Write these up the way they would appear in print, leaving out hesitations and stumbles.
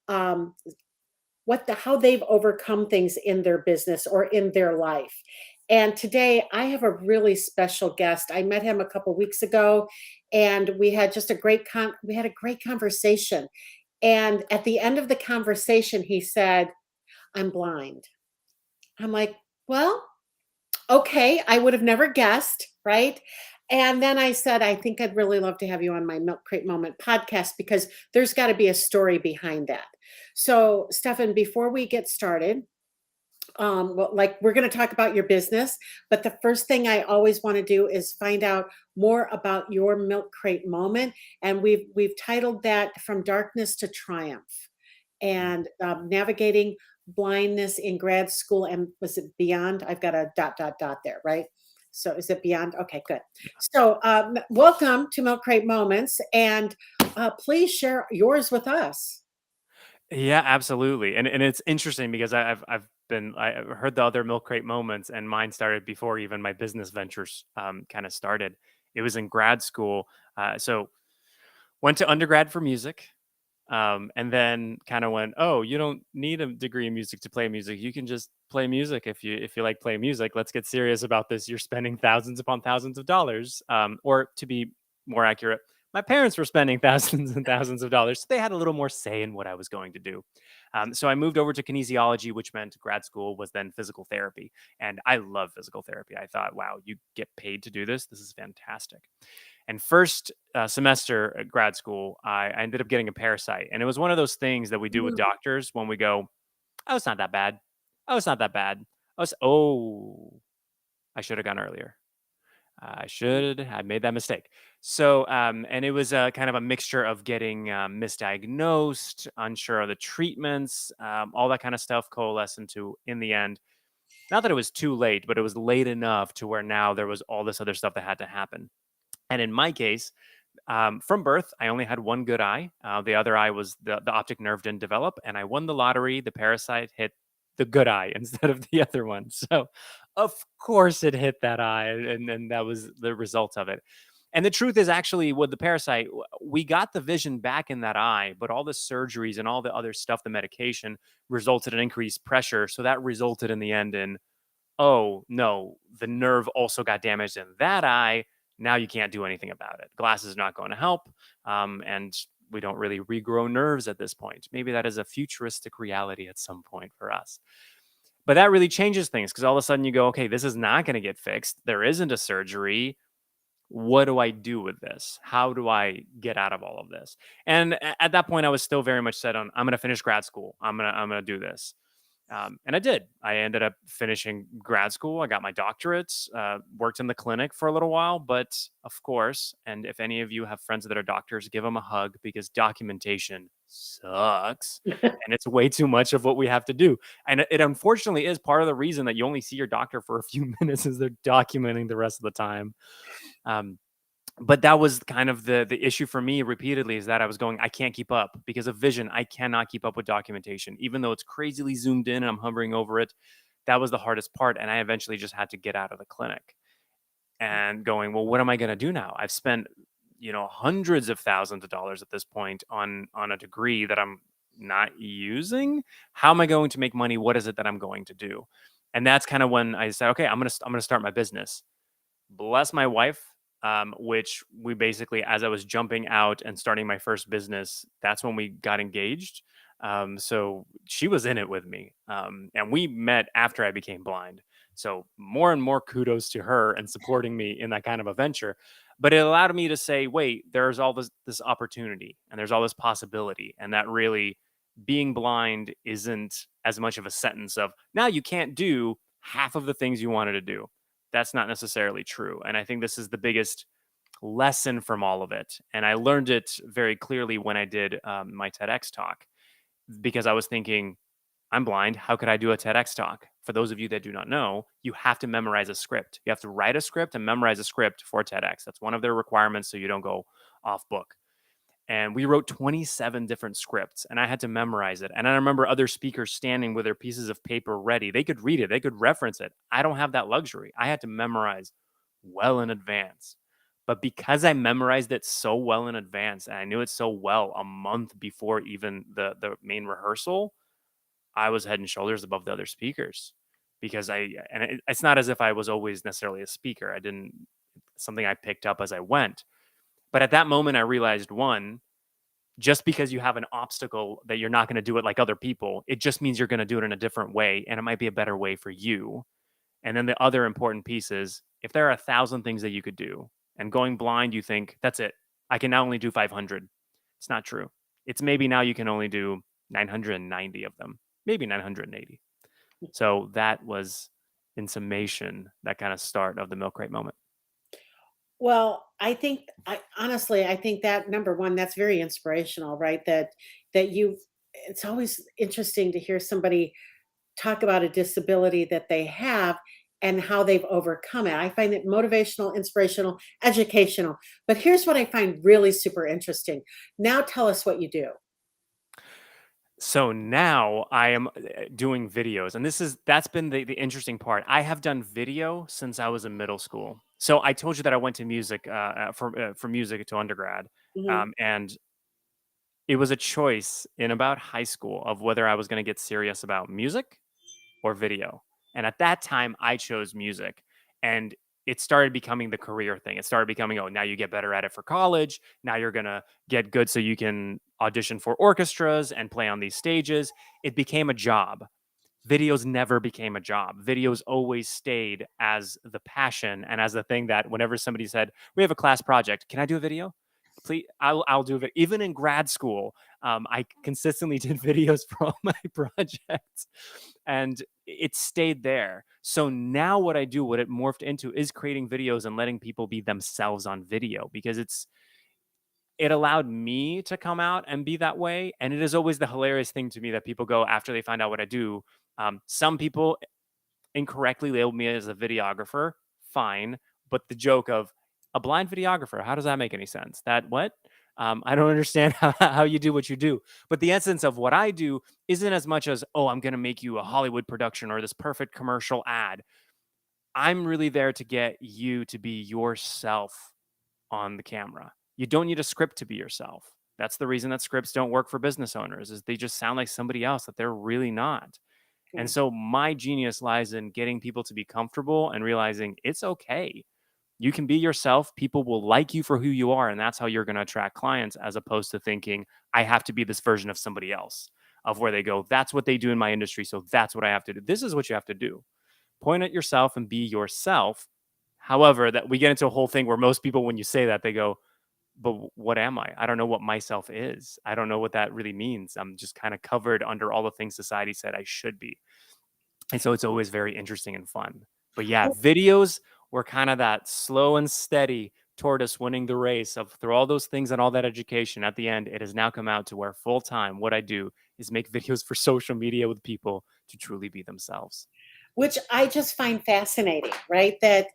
um, how they've overcome things in their business or in their life. And today I have a really special guest. I met him a couple weeks ago, and we had just a we had a great conversation. And at the end of the conversation, he said, "I'm blind." I'm like, "Well, okay, I would have never guessed, right?" And then I said, "I think I'd really love to have you on my Milk Crate Moment podcast because there's got to be a story behind that." So, Stefan, before we get started, well, like we're going to talk about your business, but the first thing I always want to do is find out more about your Milk Crate Moment, and we've titled that "From Darkness to Triumph," and navigating blindness in grad school. And was it beyond? I've got a dot dot dot there, right? So is it beyond? Okay, good. So welcome to Milk Crate Moments, and please share yours with us. Yeah, absolutely. And it's interesting because I've heard the other milk crate moments, and mine started before even my business ventures kind of started. It was in grad school. So went to undergrad for music. And then kind of went, oh, you don't need a degree in music to play music. You can just play music if you like playing music. Let's get serious about this. You're spending thousands upon thousands of dollars, or to be more accurate, my parents were spending thousands and thousands of dollars. So they had a little more say in what I was going to do. So I moved over to kinesiology, which meant grad school was then physical therapy. And I love physical therapy. I thought, wow, you get paid to do this. This is fantastic. And first semester at grad school, I ended up getting a parasite. And it was one of those things that we do with Mm. doctors when we go, oh, it's not that bad. Oh, it's not that bad. Oh, I should have gone earlier. I made that mistake. So, and it was kind of a mixture of getting misdiagnosed, unsure of the treatments, all that kind of stuff coalesced into, in the end, not that it was too late, but it was late enough to where now there was all this other stuff that had to happen. And in my case, from birth, I only had one good eye. The other eye was the optic nerve didn't develop, and I won the lottery. The parasite hit the good eye instead of the other one. So, of course, it hit that eye, and that was the result of it. And the truth is, actually, with the parasite, we got the vision back in that eye, but all the surgeries and all the other stuff, the medication, resulted in increased pressure. So that resulted in the end in, oh, no, the nerve also got damaged in that eye. Now you can't do anything about it. Glasses are not going to help. And we don't really regrow nerves at this point. Maybe that is a futuristic reality at some point for us. But that really changes things because all of a sudden you go, okay, this is not going to get fixed. There isn't a surgery. What do I do with this? How do I get out of all of this? And at that point, I was still very much set on, I'm going to finish grad school. I'm gonna do this. And I did. I ended up finishing grad school. I got my doctorates, worked in the clinic for a little while. But of course, and if any of you have friends that are doctors, give them a hug because documentation sucks. And it's way too much of what we have to do. And it unfortunately is part of the reason that you only see your doctor for a few minutes is they're documenting the rest of the time. Um, but that was kind of the issue for me repeatedly is that I was going, I can't keep up because of vision. I cannot keep up with documentation, even though it's crazily zoomed in and I'm hovering over it. That was the hardest part. And I eventually just had to get out of the clinic and going, well, what am I going to do now? I've spent, hundreds of thousands of dollars at this point on a degree that I'm not using. How am I going to make money? What is it that I'm going to do? And that's kind of when I said, okay, I'm gonna start my business. Bless my wife, which we basically, as I was jumping out and starting my first business, that's when we got engaged. So she was in it with me. And we met after I became blind. So more and more kudos to her and supporting me in that kind of a venture. But it allowed me to say, wait, there's all this opportunity and there's all this possibility. And that really being blind isn't as much of a sentence of now you can't do half of the things you wanted to do. That's not necessarily true. And I think this is the biggest lesson from all of it. And I learned it very clearly when I did my TEDx talk because I was thinking, I'm blind. How could I do a TEDx talk? For those of you that do not know, you have to memorize a script. You have to write a script and memorize a script for TEDx. That's one of their requirements so you don't go off book. And we wrote 27 different scripts and I had to memorize it. And I remember other speakers standing with their pieces of paper ready. They could read it, they could reference it. I don't have that luxury. I had to memorize well in advance. But because I memorized it so well in advance and I knew it so well a month before even the main rehearsal, I was head and shoulders above the other speakers because it's not as if I was always necessarily a speaker. I didn't something I picked up as I went. But at that moment I realized, one, just because you have an obstacle that you're not going to do it like other people, it just means you're going to do it in a different way and it might be a better way for you. And then the other important piece is if there are 1,000 things that you could do and going blind, you think, that's it. I can now only do 500. It's not true. It's maybe now you can only do 990 of them, maybe 980. So that was, in summation, that kind of start of the milk crate moment. Well, I honestly, I think that number one, that's very inspirational, right? That you it's always interesting to hear somebody talk about a disability that they have and how they've overcome it. I find it motivational, inspirational, educational. But here's what I find really super interesting. Now tell us what you do. So now I am doing videos, and that's been the interesting part. I have done video since I was in middle school. So I told you that I went to music for music to undergrad, Mhm. and it was a choice in about high school of whether I was going to get serious about music or video. And at that time, I chose music. And it started becoming the career thing. It started becoming, oh, now you get better at it for college. Now you're going to get good so you can audition for orchestras and play on these stages. It became a job. Videos never became a job. Videos always stayed as the passion and as the thing that whenever somebody said, "We have a class project, can I do a video?" Please, I'll do it. Even in grad school, I consistently did videos for all my projects, and it stayed there. So now what I do, what it morphed into, is creating videos and letting people be themselves on video because it allowed me to come out and be that way. And it is always the hilarious thing to me that people go after they find out what I do. Some people incorrectly labeled me as a videographer. Fine. But the joke of a blind videographer, how does that make any sense? That what? I don't understand how you do what you do. But the essence of what I do isn't as much as, oh, I'm going to make you a Hollywood production or this perfect commercial ad. I'm really there to get you to be yourself on the camera. You don't need a script to be yourself. That's the reason that scripts don't work for business owners is they just sound like somebody else that they're really not. And Mm. so my genius lies in getting people to be comfortable and realizing it's okay. You can be yourself. People will like you for who you are. And that's how you're going to attract clients, as opposed to thinking, I have to be this version of somebody else, of where they go, that's what they do in my industry. So that's what I have to do. This is what you have to do. Point at yourself and be yourself. However, that we get into a whole thing where most people, when you say that, they go, but what am I? I don't know what myself is. I don't know what that really means. I'm just kind of covered under all the things society said I should be. And so it's always very interesting and fun. But yeah, videos were kind of that slow and steady toward us winning the race of through all those things and all that education. At the end, it has now come out to where full time, what I do is make videos for social media with people to truly be themselves. Which I just find fascinating, right? That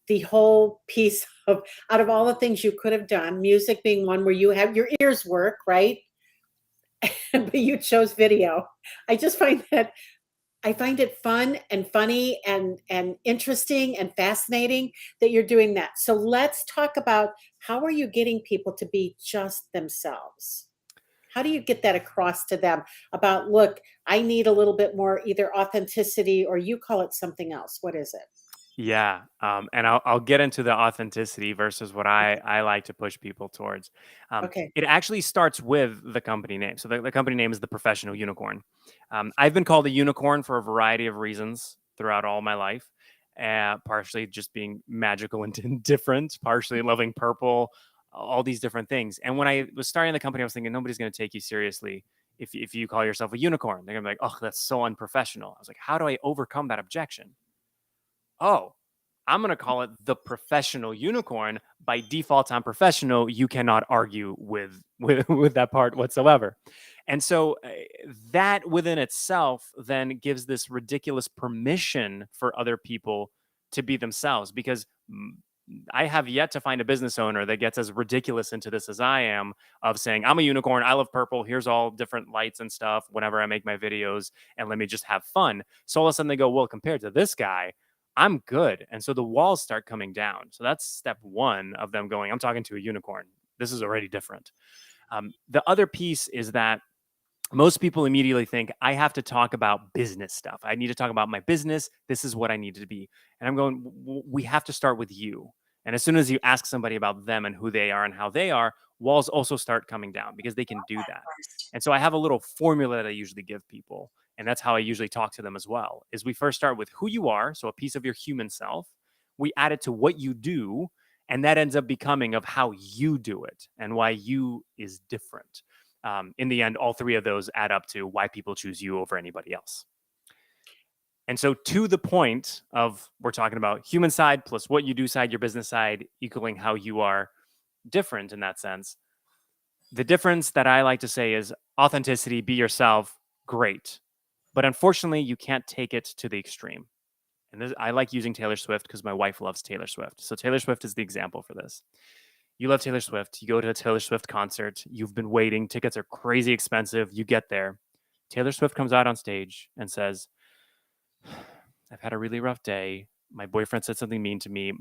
the whole piece of out of all the things you could have done, music being one where you have your ears work, right? But you chose video. I just find that I find it fun and funny and interesting and fascinating that you're doing that. So let's talk about how are you getting people to be just themselves? How do you get that across to them about, look, I need a little bit more either authenticity or you call it something else. What is it? Yeah, and I'll get into the authenticity versus what I like to push people towards. Okay. It actually starts with the company name. So the company name is the Professional Unicorn. I've been called a unicorn for a variety of reasons throughout all my life. Partially just being magical and different, partially loving purple, all these different things. And when I was starting the company, I was thinking nobody's going to take you seriously if you call yourself a unicorn. They're gonna be like, oh, that's so unprofessional. I was like, how do I overcome that objection? Oh, I'm going to call it the Professional Unicorn. By default, I'm professional. You cannot argue with that part whatsoever. And so that within itself then gives this ridiculous permission for other people to be themselves because I have yet to find a business owner that gets as ridiculous into this as I am of saying, I'm a unicorn. I love purple. Here's all different lights and stuff whenever I make my videos and let me just have fun. So all of a sudden they go, well, compared to this guy, I'm good. And so the walls start coming down. So that's step one of them going, I'm talking to a unicorn. This is already different. The other piece is that most people immediately think I have to talk about business stuff. I need to talk about my business. This is what I need to be. And I'm going, we have to start with you. And as soon as you ask somebody about them and who they are and how they are, walls also start coming down because they can do that. And so I have a little formula that I usually give people. And that's how I usually talk to them as well. Is we first start with who you are, so a piece of your human self. We add it to what you do, and that ends up becoming of how you do it and why you is different. In the end, all three of those add up to why people choose you over anybody else. And so, to the point of we're talking about human side plus what you do side, your business side, equaling how you are different in that sense. The difference that I like to say is authenticity, be yourself, great. But unfortunately, you can't take it to the extreme. And this, I like using Taylor Swift because my wife loves Taylor Swift. So, Taylor Swift is the example for this. You love Taylor Swift. You go to a Taylor Swift concert. You've been waiting. Tickets are crazy expensive. You get there. Taylor Swift comes out on stage and says, I've had a really rough day. My boyfriend said something mean to me.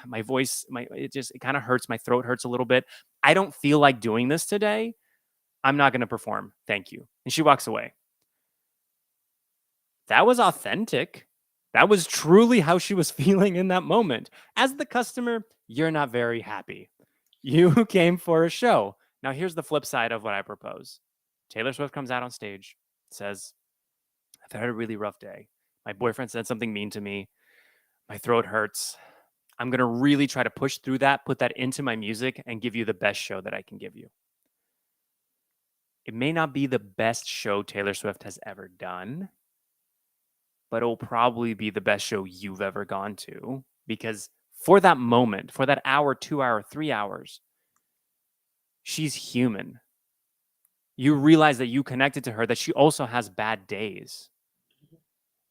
My voice, it kind of hurts. My throat hurts a little bit. I don't feel like doing this today. I'm not going to perform. Thank you. And she walks away. That was authentic. That was truly how she was feeling in that moment. As the customer, you're not very happy. You came for a show. Now, here's the flip side of what I propose. Taylor Swift comes out on stage, says, I've had a really rough day. My boyfriend said something mean to me. My throat hurts. I'm going to really try to push through that, put that into my music, and give you the best show that I can give you. It may not be the best show Taylor Swift has ever done, but it will probably be the best show you've ever gone to because for that moment, for that hour, 2 hour, 3 hours, she's human. You realize that you connected to her, that she also has bad days.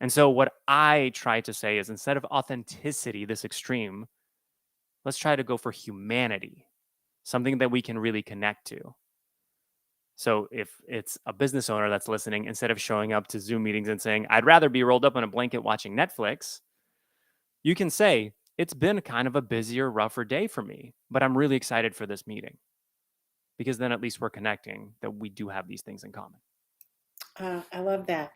And so what I try to say is instead of authenticity, this extreme, let's try to go for humanity, something that we can really connect to. So if it's a business owner that's listening, instead of showing up to Zoom meetings and saying, I'd rather be rolled up in a blanket watching Netflix, you can say, it's been kind of a busier, rougher day for me, but I'm really excited for this meeting because then at least we're connecting that we do have these things in common. I love that.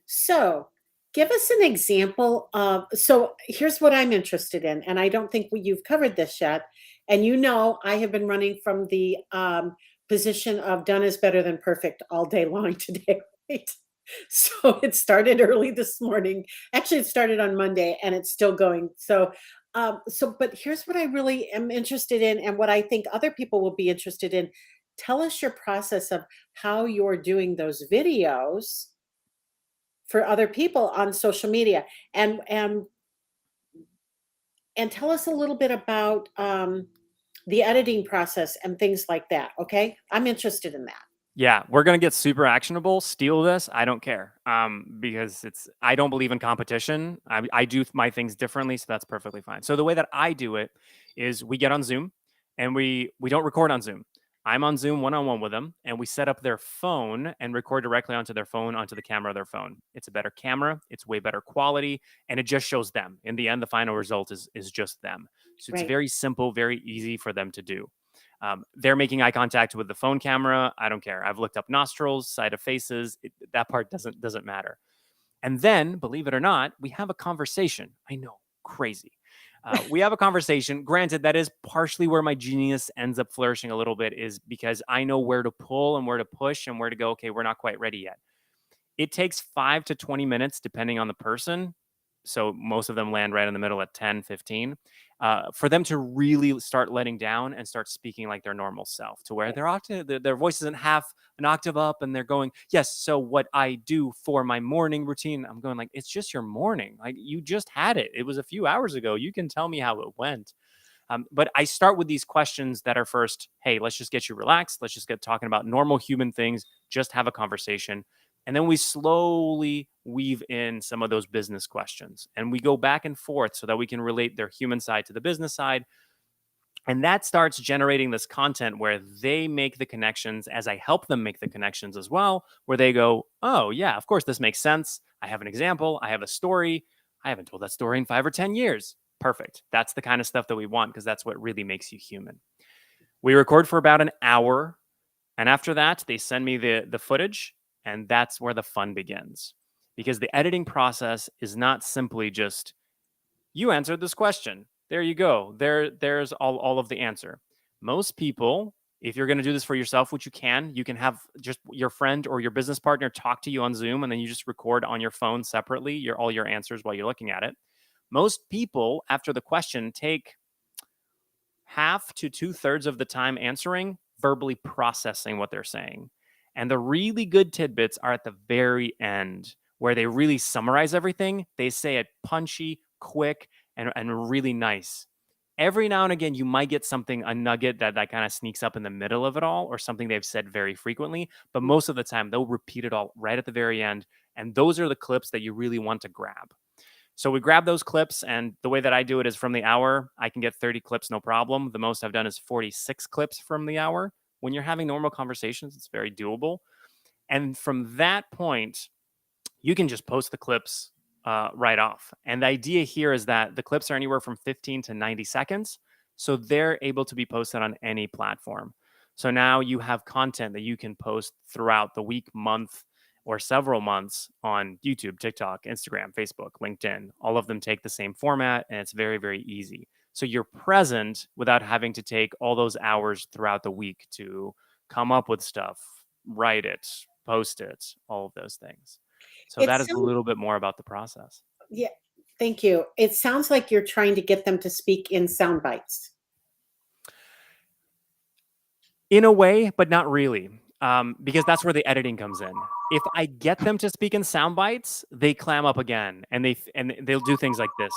So, give us an example of. So, here's what I'm interested in, and I don't think you've covered this yet. And I have been running from the position of done is better than perfect all day long today, right? So, it started early this morning. Actually, it started on Monday and it's still going. But here's what I really am interested in, and what I think other people will be interested in. Tell us your process of how you're doing those videos for other people on social media, and tell us a little bit about the editing process and things like that. Okay, I'm interested in that. Yeah, we're gonna get super actionable. Steal this. I don't care. Because I don't believe in competition. I do my things differently, so that's perfectly fine. So the way that I do it is we get on Zoom and we don't record on Zoom. I'm on Zoom one on one with them, and we set up their phone and record directly onto their phone, onto the camera of their phone. It's a better camera, it's way better quality, and it just shows them. In the end, the final result is just them. So it's Right. very simple, very easy for them to do. They're making eye contact with the phone camera. I don't care. I've looked up nostrils, side of faces. That part doesn't matter. And then, believe it or not, we have a conversation. I know, crazy. We have a conversation. Granted, that is partially where my genius ends up flourishing a little bit, is because I know where to pull and where to push and where to go. Okay, we're not quite ready yet. It takes 5 to 20 minutes, depending on the person. So most of them land right in the middle at 10, 15, for them to really start letting down and start speaking like their normal self, to where their voice isn't half an octave up and they're going, yes, so what I do for my morning routine, I'm going like, it's just your morning. Like you just had it. It was a few hours ago. You can tell me how it went. But I start with these questions that are first, hey, let's just get you relaxed. Let's just get talking about normal human things. Just have a conversation. And then we slowly weave in some of those business questions and we go back and forth so that we can relate their human side to the business side. And that starts generating this content where they make the connections as I help them make the connections as well, where they go, oh, yeah, of course, this makes sense. I have an example. I have a story. I haven't told that story in 5 or 10 years. Perfect. That's the kind of stuff that we want because that's what really makes you human. We record for about an hour. And after that, they send me the footage, and that's where the fun begins. Because the editing process is not simply just you answered this question. There you go. There's all of the answer. Most people, if you're going to do this for yourself, which you can have just your friend or your business partner talk to you on Zoom, and then you just record on your phone separately all your answers while you're looking at it. Most people, after the question, take half to 2/3 of the time answering, verbally processing what they're saying. And the really good tidbits are at the very end where they really summarize everything. They say it punchy, quick, and really nice. Every now and again, you might get something, a nugget that kind of sneaks up in the middle of it all, or something they've said very frequently. But most of the time, they'll repeat it all right at the very end. And those are the clips that you really want to grab. So we grab those clips, and the way that I do it is from the hour, I can get 30 clips, no problem. The most I've done is 46 clips from the hour. When you're having normal conversations, it's very doable. And from that point, you can just post the clips right off. And the idea here is that the clips are anywhere from 15 to 90 seconds. So they're able to be posted on any platform. So now you have content that you can post throughout the week, month, or several months on YouTube, TikTok, Instagram, Facebook, LinkedIn. All of them take the same format, and it's very, very easy. So you're present without having to take all those hours throughout the week to come up with stuff, write it, post it, all of those things. So It that is a sounds little bit more about the process. Yeah, thank you. It sounds like you're trying to get them to speak in sound bites. In a way, but not really, because that's where the editing comes in. If I get them to speak in sound bites, they clam up again, and they'll do things like this.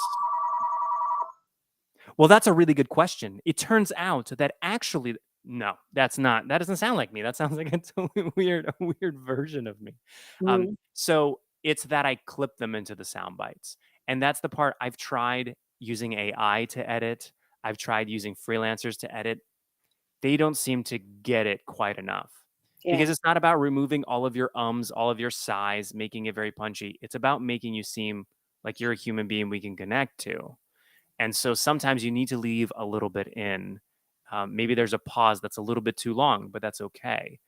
Well, that's a really good question. It turns out that actually, no, that doesn't sound like me. That sounds like a totally weird version of me. Mhm, So it's that I clip them into the sound bites. And that's the part I've tried using AI to edit. I've tried using freelancers to edit. They don't seem to get it quite enough because yeah. it's not about removing all of your ums, all of your sighs, making it very punchy. It's about making you seem like you're a human being we can connect to. And so sometimes you need to leave a little bit in. Maybe there's a pause that's a little bit too long, but that's okay.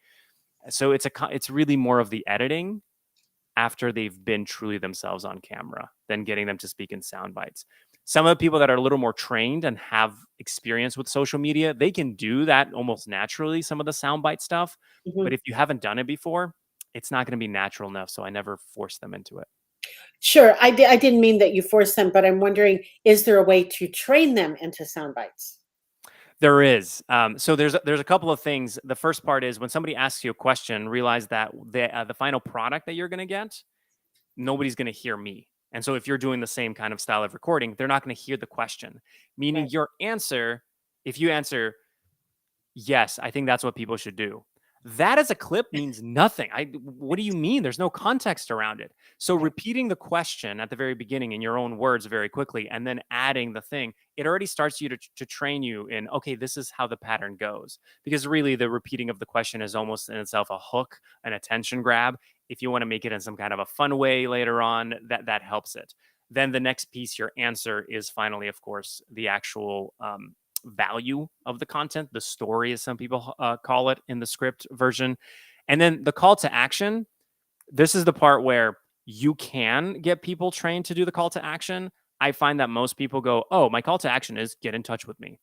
So it's really more of the editing after they've been truly themselves on camera than getting them to speak in sound bites. Some of the people that are a little more trained and have experience with social media, they can do that almost naturally, some of the soundbite stuff. But Mhm. if you haven't done it before, it's not going to be natural enough. So I never force them into it. Sure, I didn't mean that you forced them, but I'm wondering, is there a way to train them into sound bites? There is. So there's a couple of things. The first part is when somebody asks you a question, realize that the final product that you're going to get, nobody's going to hear me. And so if you're doing the same kind of style of recording, they're not going to hear the question. Meaning Right. your answer, if you answer yes, I think that's what people should do. That as a clip means nothing. What do you mean? There's no context around it. So Right. repeating the question at the very beginning in your own words very quickly and then adding the thing, it already starts you to train you in, okay, this is how the pattern goes. Because really the repeating of the question is almost in itself a hook, an attention grab. If you want to make it in some kind of a fun way later on, that helps it. Then the next piece, your answer is finally, of course, the actual value of the content, the story, as some people call it in the script version. And then the call to action. This is the part where you can get people trained to do the call to action. I find that most people go, oh, my call to action is get in touch with me.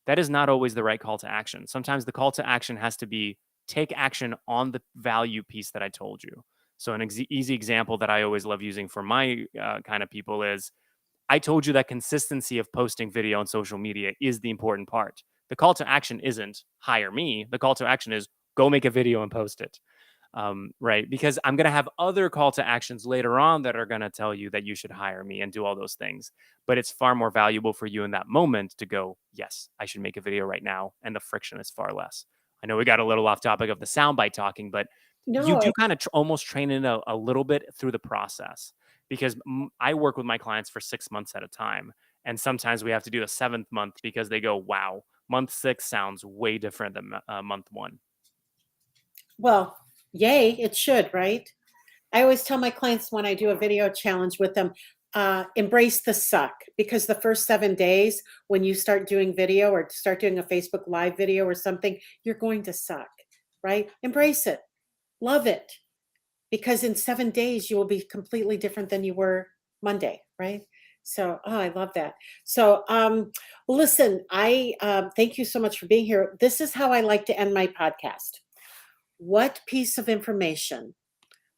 That is not always the right call to action. Sometimes the call to action has to be take action on the value piece that I told you. So, an easy example that I always love using for my kind of people is I told you that consistency of posting video on social media is the important part. The call to action isn't hire me. The call to action is go make a video and post it. Right. Because I'm going to have other call to actions later on that are going to tell you that you should hire me and do all those things. But it's far more valuable for you in that moment to go, yes, I should make a video right now. And the friction is far less. I know we got a little off topic of the soundbite talking, but you No, do kind of almost train in a little bit through the process because I work with my clients for 6 months at a time. And sometimes we have to do the seventh month because they go, wow, month six sounds way different than month one. well, yay, it should, right? I always tell my clients when I do a video challenge with them, embrace the suck, because the first 7 days when you start doing video or start doing a Facebook Live video or something, you're going to suck, right? Embrace it, love it, because in 7 days you will be completely different than you were Monday, right? So, oh, I love that. So, listen, I thank you so much for being here. This is how I like to end my podcast. What piece of information,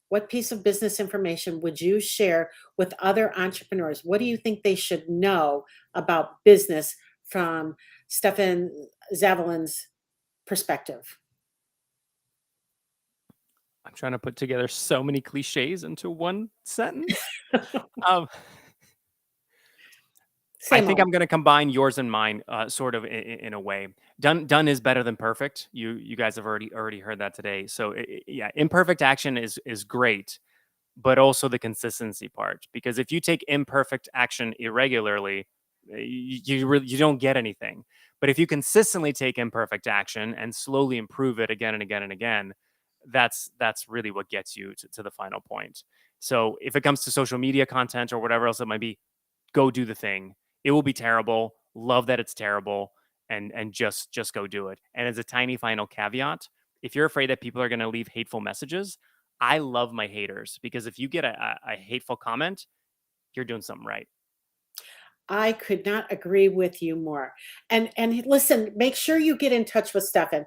what piece of business information would you share with other entrepreneurs? What do you think they should know about business from Stefan Zavalin's perspective? I'm trying to put together so many cliches into one sentence. Um, I Same think old. I'm gonna combine yours and mine, sort of in a way. Done is better than perfect. You guys have already heard that today. So yeah, imperfect action is great, but also the consistency part. Because if you take imperfect action irregularly, you don't get anything. But if you consistently take imperfect action and slowly improve it again and again and again, that's really what gets you to the final point. So if it comes to social media content or whatever else it might be, go do the thing. It will be terrible. Love that it's terrible, and just go do it. And as a tiny final caveat, if you're afraid that people are going to leave hateful messages, I love my haters, because if you get a hateful comment, you're doing something right. I could not agree with you more. And listen, make sure you get in touch with Stefan.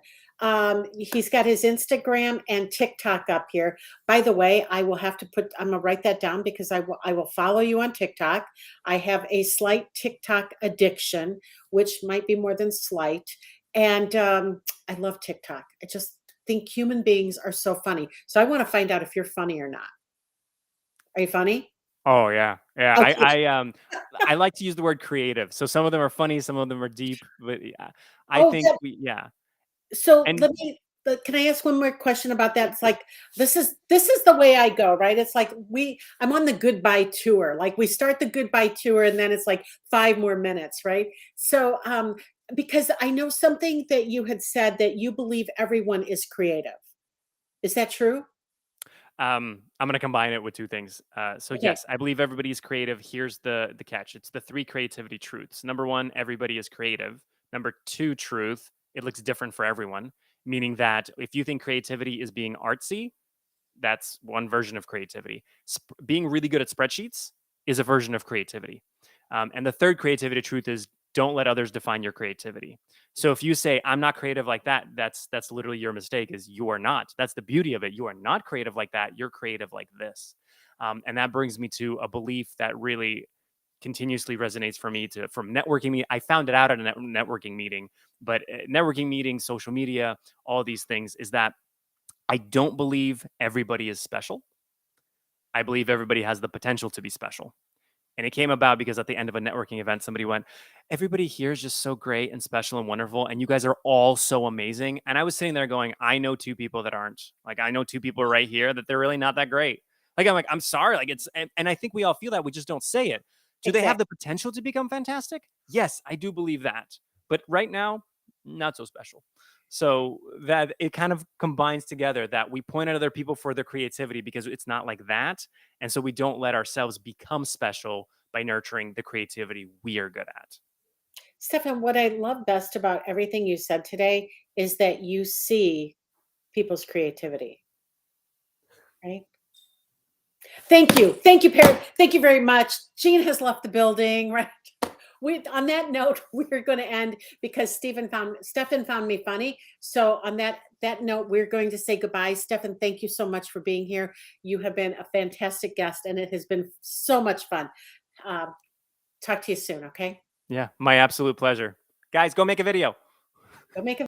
He's got his Instagram and TikTok up here. By the way, I will have to put. I'm gonna write that down because I will follow you on TikTok. I have a slight TikTok addiction, which might be more than slight. And I love TikTok. I just think human beings are so funny. So I want to find out if you're funny or not. Are you funny? Oh yeah, yeah. Okay. I like to use the word creative. So some of them are funny, some of them are deep. But yeah, I Oh, think yeah. we yeah. So And let me but can I ask one more question about that? It's like this is the way I go, right? It's like I'm on the goodbye tour. Like we start the goodbye tour and then it's like 5 more minutes, right? So because I know something that you had said that you believe everyone is creative. Is that true? I'm gonna combine it with two things. So Okay. yes, I believe everybody is creative. Here's the catch. It's the three creativity truths. Number one, everybody is creative. Number two, truth, it looks different for everyone. Meaning that if you think creativity is being artsy, that's one version of creativity. Being really good at spreadsheets is a version of creativity. And the third creativity truth is don't let others define your creativity. So if you say I'm not creative like that, that's literally your mistake. Is you are not. That's the beauty of it. You are not creative like that. You're creative like this. And that brings me to a belief that really continuously resonates for me to from networking me. I found it out at a networking meeting, but networking meetings, social media, all these things is that I don't believe everybody is special. I believe everybody has the potential to be special. And it came about because at the end of a networking event, somebody went, everybody here is just so great and special and wonderful. And you guys are all so amazing. And I was sitting there going, I know two people that aren't. Like, I know two people right here that they're really not that great. Like, I'm like, I'm sorry. Like, and I think we all feel that. We just don't say it. Do they have Exactly. the potential to become fantastic? Yes, I do believe that. But right now, not so special. So that it kind of combines together that we point at other people for their creativity because it's not like that. And so we don't let ourselves become special by nurturing the creativity we are good at. Stefan, what I love best about everything you said today is that you see people's creativity, right? Thank you. Thank you, Perry. Thank you very much. Jean has left the building, right? On that note, we're going to end because Stefan found me funny. So on that note, we're going to say goodbye. Stefan, thank you so much for being here. You have been a fantastic guest, and it has been so much fun. Um, talk to you soon. Okay, Yeah, my absolute pleasure. Guys, go make a video. go make a